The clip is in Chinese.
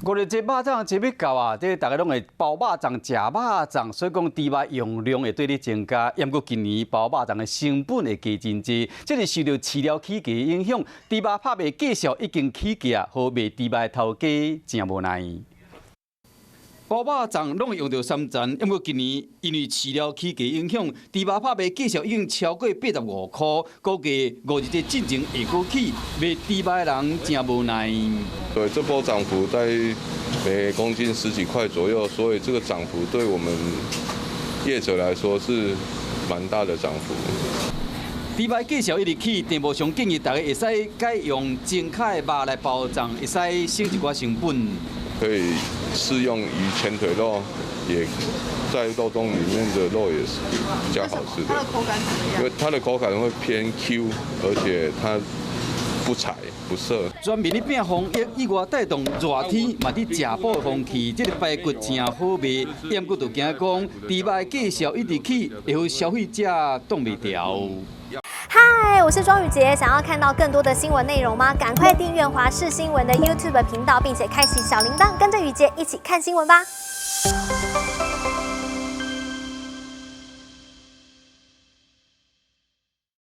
五日节肉粽节要到啊，这大家拢会包肉粽、食肉粽，所以讲猪肉用量会对你增加。不过今年包肉粽的成本会加真济，这是受到饲料起价影响，猪肉拍卖价数已经起价，好卖猪肉的头家真无奈。包肉粽拢会用到3层，不过今年因为饲料起价影响，猪肉拍卖价数已经超过85块，估计五日节进前会过起，卖猪肉的人真无奈。对，这波涨幅在每公斤10几块左右，所以这个涨幅对我们业者来说是蛮大的涨幅。猪肉价数一直起，店铺上建议大家会使改用精卡的肉来包粽，会使省一寡成本。可以适用于前腿肉，也在肉粽里面的肉也是比较好吃的。它的口感怎么样？因为它的口感会偏 Q， 而且它不柴不涩。专门的饼风疫以外，带动热天嘛伫食饱风气，这个排骨真好卖。不过就惊讲，猪肉价数一直起，会互消费者挡袂牢。嗨，我是庄宇杰，想要看到更多的新闻内容吗？赶快订阅华视新闻的 YouTube 频道，并且开启小铃铛，跟着宇杰一起看新闻吧。